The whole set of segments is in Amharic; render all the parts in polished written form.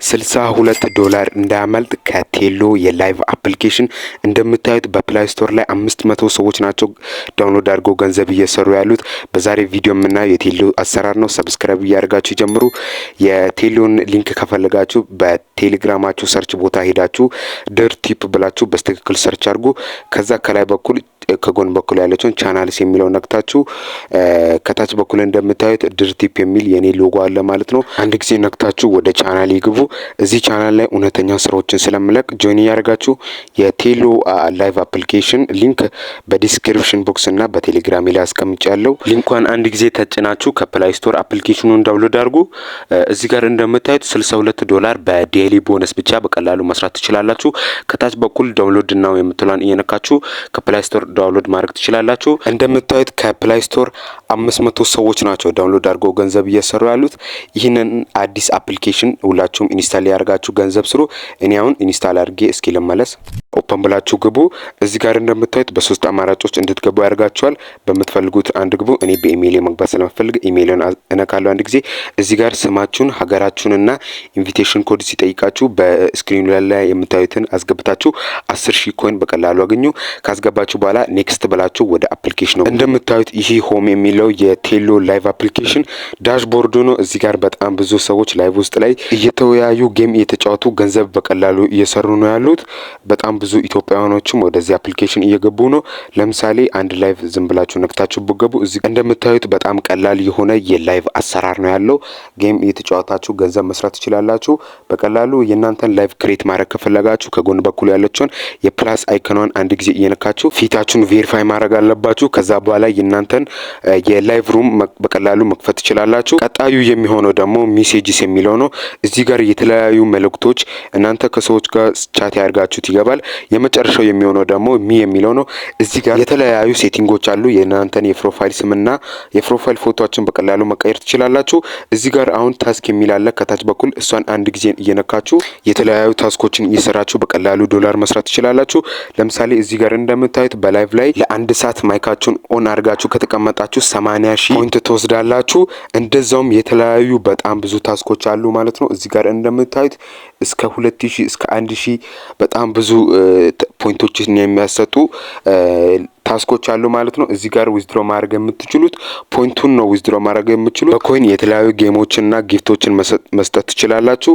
$62 እንዳያመልጥ ከቴሎ የላይቭ አፕሊኬሽን እንደምታዩት በፕላይ ስቶር ላይ 500 ሰዎች ናቸው ዳውንሎድ አድርገው ገንዘብ እየሰሩ ያሉት። በዛሬ ቪዲዮ የምናየው የቴሎ አሰራር ነው። ሰብስክራይብ እያደረጋችሁ ጀምሩ። የቴሎን ሊንክ ከፈለጋችሁ በቴሌግራማችሁ ሰርች ቦታ ሄዳችሁ ድርቲፕ ብላችሁ በስትክክል ሰርች አድርጉ። ከዛ ከላይ በኩል ከጎን በኩል ያለችውን ቻናልስ የሚለው ነክታችሁ ከታች በኩል እንደምታዩት ድርቲፕ የሚል የኔ ሎጎ አለ ማለት ነው። አንድ ጊዜ ነክታችሁ ወደ ቻናል ይግቡ። እዚህ ቻናል ላይ እውነተኛ ስራዎችን ስለምለቅ ጆይን ያደርጋችሁ። የቴሎ ላይቭ አፕሊኬሽን ሊንክ በዲስክሪፕሽን ቦክስ እና በቴሌግራም ላይ አስቀምጫለሁ። ሊንኳን አንድ ጊዜ ተጭናችሁ ከፕላይ ስቶር አፕሊኬሽኑን ዳውንሎድ አድርጉ። እዚህ ጋር እንደምታዩት $62 በዴይሊ ቦነስ ብቻ በቀላሉ መስራት ትችላላችሁ። ከታች በኩል ዳውንሎድ ነው የምትሏን እየነካችሁ ከፕላይ ስቶር ዳውንሎድ ማድረግ ትችላላችሁ። እንደምታዩት ከፕላይ ስቶር 500 ሰዎች ናቸው ዳውንሎድ አድርገው ገንዘብ እየሰሩ ያሉት። ይህንን አዲስ አፕሊኬሽን ሁላችሁም ኢንስታል ያደርጋችሁ ገንዘብ ስሩ። እኔ አሁን ኢንስታል አድርጌ እስኪ ልመለስ። ኦፕን ብላችሁ ግቡ። እዚህ ጋር እንደምታዩት በሶስት አማራጮች እንድትገቡ ያደርጋችኋል። በምትፈልጉት አንድ ግቡ። እኔ በኢሜይል መግባት ስለምፈልግ ኢሜይልን እነካለሁ አንድ ጊዜ። እዚህ ጋር ስማችሁን፣ ሀገራችሁንና ኢንቪቴሽን ኮድ ሲጠይቃችሁ በስክሪኑ ላይ የምታዩትን አስገብታችሁ 10,000 ኮይን በቀላሉ አገኙ። ካስገባችሁ በኋላ ኔክስት ብላችሁ ወደ አፕሊኬሽኑ እንደምታዩት ይሄ ሆም የሚለው የቴሎ ላይቭ አፕሊኬሽን ዳሽቦርዱ ነው። እዚህ ጋር በጣም ብዙ ሰዎች ላይቭ ውስጥ ላይ እየተወያዩ ጌም እየተጫወቱ ገንዘብ በቀላሉ እየሰሩ ነው ያሉት። በጣም ብዙ ኢትዮጵያውያኖችም ወደዚህ አፕሊኬሽን እየገቡ ነው። ለምሳሌ አንድ ላይቭ ዝም ብላችሁ ነክታችሁ ብገቡ እዚህ እንደምታዩት በጣም ቀላል የሆነ የላይቭ አሰራር ነው ያለው። ጌም እየተጫወታችሁ ገንዘብ መስራት ትችላላችሁ በቀላሉ። የእናንተን ላይቭ ክሬት ማድረግ ከፈለጋችሁ ከጎን በኩል ያለችውን የፕላስ አይኮኗን አንድ ጊዜ እየነካችሁ ፊታችሁን ቬሪፋይ ማድረግ አለባችሁ። ከዛ በኋላ የእናንተን የላይቭ ሩም በቀላሉ መክፈት ትችላላችሁ። ቀጣዩ የሚሆነው ደግሞ ሜሴጅስ የሚለው ነው። እዚህ ጋር የተለያዩ መልእክቶች እናንተ ከሰዎች ጋር ቻት ያርጋችሁት ይገባል። የመጨረሻው የሚሆነው ደግሞ ሚ የሚለው ነው። እዚህ ጋር የተለያዩ ሴቲንጎች አሉ። የእናንተን የፕሮፋይል ስምና የፕሮፋይል ፎቶአችሁን በቀላሉ መቀየር ትችላላችሁ። እዚህ ጋር አሁን ታስክ የሚል አለ ከታች በኩል እሷን አንድ ጊዜ እየነካችሁ የተለያዩ ታስኮችን እየሰራችሁ በቀላሉ ዶላር መስራት ትችላላችሁ። ለምሳሌ እዚህ ጋር እንደምታዩት በላይቭ ላይ ለአንድ ሰዓት ማይካችሁን ኦን አድርጋችሁ ከተቀመጣችሁ 80,000 ፖይንት ትወስዳላችሁ። እንደዛውም የተለያዩ በጣም ብዙ ታስኮች አሉ ማለት ነው። እዚህ ጋር እንደምታዩት እስከ 2,000 እስከ 1,000 በጣም ብዙ ፖይንቶችን የሚያሰጡ ታስኮች አሉ ማለት ነው። እዚህ ጋር ዊዝድሮ ማድረግ የምትችሉት ፖይንቱን ነው። ዊዝድሮ ማድረግ የምትችሉት በኮይን የተለያዩ ጌሞችንና ጊፍቶችን መስጠት ትችላላችሁ።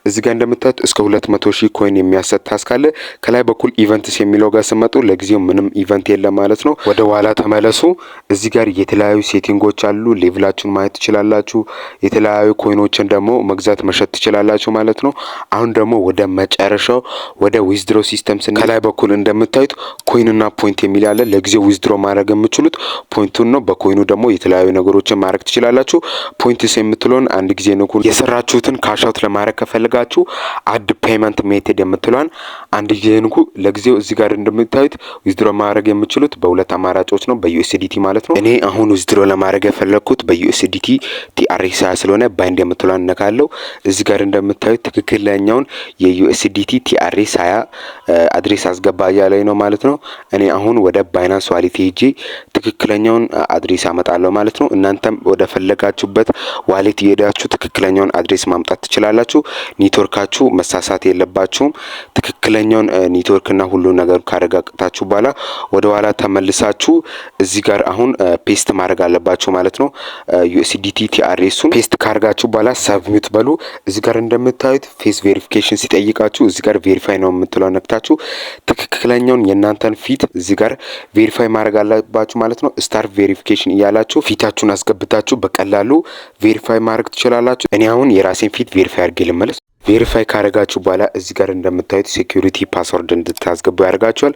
እዚህ ጋር እንደምታዩት እስከ 200,000 ኮይን የሚያሰጥ ታስክ አለ። ከላይ በኩል ኢቨንትስ የሚለው ጋር ስመጡ ለጊዜው ምንም ኢቨንት የለም ማለት ነው። ወደ ኋላ ተመለሱ። እዚህ ጋር የተለያዩ ሴቲንጎች አሉ። ሌቭላችሁን ማየት ትችላላችሁ። የተለያዩ ኮይኖችን ደግሞ መግዛት መሸጥ ትችላላችሁ ማለት ነው። አሁን ደግሞ ወደ መጨረሻው ወደ ዊዝድሮ ሲስተም ከላይ በኩል እንደምታዩት ኮይንና ፖይንት የሚል አለ። ለጊዜው ዊዝድሮ ማድረግ የምትችሉት ፖይንቱን ነው። በኮይኑ ደግሞ የተለያዩ ነገሮችን ማድረግ ትችላላችሁ። ፖይንትስ የምትለውን አንድ ጊዜ ንኩ። የሰራችሁትን ካሽ አውት ለማድረግ ከፈልጋችሁ አድ ፔመንት ሜተድ የምትለውን አንድ ጊዜ ንኩ። ለጊዜው እዚህ ጋር እንደምታዩት ዊዝድሮ ማድረግ የምትችሉት በሁለት አማራጮች ነው፣ በዩኤስዲቲ ማለት ነው። እኔ አሁን ዊዝድሮ ለማድረግ የፈለኩት በዩኤስዲቲ ቲአርኤስ ስለሆነ ባይንድ የምትለውን ነካለው። እዚህ ጋር እንደምታዩት ትክክለኛውን የዩኤስዲቲ ቲአርኤስ 20 አድሬስ አስገባ እያለኝ ነው ማለት ነው። እኔ አሁን ወደ ባይናንስ ዋሌት ሄጄ ትክክለኛውን አድሬስ አመጣለሁ ማለት ነው። እናንተም ወደ ፈለጋችሁበት ዋሌት እየሄዳችሁ ትክክለኛውን አድሬስ ማምጣት ትችላላችሁ። ኔትወርካችሁ መሳሳት የለባችሁም። ትክክለኛውን ኔትወርክና ሁሉ ነገር ካረጋግጣችሁ በኋላ ወደ ኋላ ተመልሳችሁ እዚህ ጋር አሁን ፔስት ማድረግ አለባችሁ ማለት ነው። ዩኤስዲቲ ቲአርኤሱን ፔስት ካርጋችሁ በኋላ ሰብሚት በሉ። እዚህ ጋር እንደምታዩት ፌስ ቬሪፊኬሽን ሲጠይቃችሁ እዚህ ጋር ቬሪፋይ ነው የምትለው ነክታችሁ ትክክለኛውን የእናንተን ፊት እዚህ ጋር ቬሪፋይ ማድረግ አለባችሁ ማለት ነው። ስታር ቬሪፊኬሽን እያላችሁ ፊታችሁን አስገብታችሁ በቀላሉ ቬሪፋይ ማድረግ ትችላላችሁ። እኔ አሁን የራሴን ፊት ቬሪፋይ አድርጌ ልመለስ። ቬሪፋይ ካረጋችሁ በኋላ እዚህ ጋር እንደምታዩት ሴኩሪቲ ፓስወርድ እንድታስገቡ ያደርጋችኋል።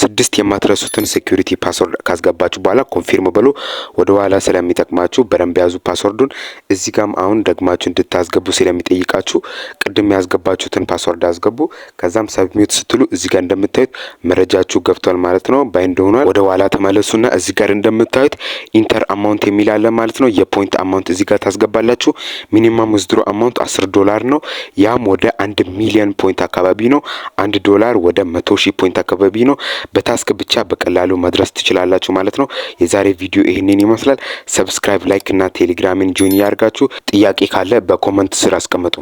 6 የማትረሱትን ሴኩሪቲ ፓስወርድ ካስገባችሁ በኋላ ኮንፊርም ብሎ ወደ ኋላ ስለሚጠቅማችሁ በደንብ ያዙ ፓስወርዱን። እዚህ ጋርም አሁን ደግማችሁ እንድታስገቡ ስለሚጠይቃችሁ ቅድም ያስገባችሁትን ፓስወርድ አስገቡ። ከዛም ሰብሚት ስትሉ እዚህ ጋር እንደምታዩት መረጃችሁ ገብቷል ማለት ነው። ባይንድ ሆኗል። ወደ ኋላ ተመለሱና እዚህ ጋር እንደምታዩት ኢንተር አማውንት የሚል አለ ማለት ነው። የፖይንት አማውንት እዚህ ጋር ታስገባላችሁ። ሚኒመም ዊዝድሮ አማውንት $10 ነው። ያም ወደ 1 ሚሊዮን ፖይንት አካባቢ ነው። $1 ወደ 100,000 ፖይንት አካባቢ ነው። በታስክ ብቻ በቀላሉ መድረስ ትችላላችሁ ማለት ነው። የዛሬ ቪዲዮ ይሄንን ይመስላል። ሰብስክራይብ፣ ላይክ እና ቴሌግራምን ጆይን ያርጋችሁ። ጥያቄ ካለ በኮሜንት ስር አስቀምጡ።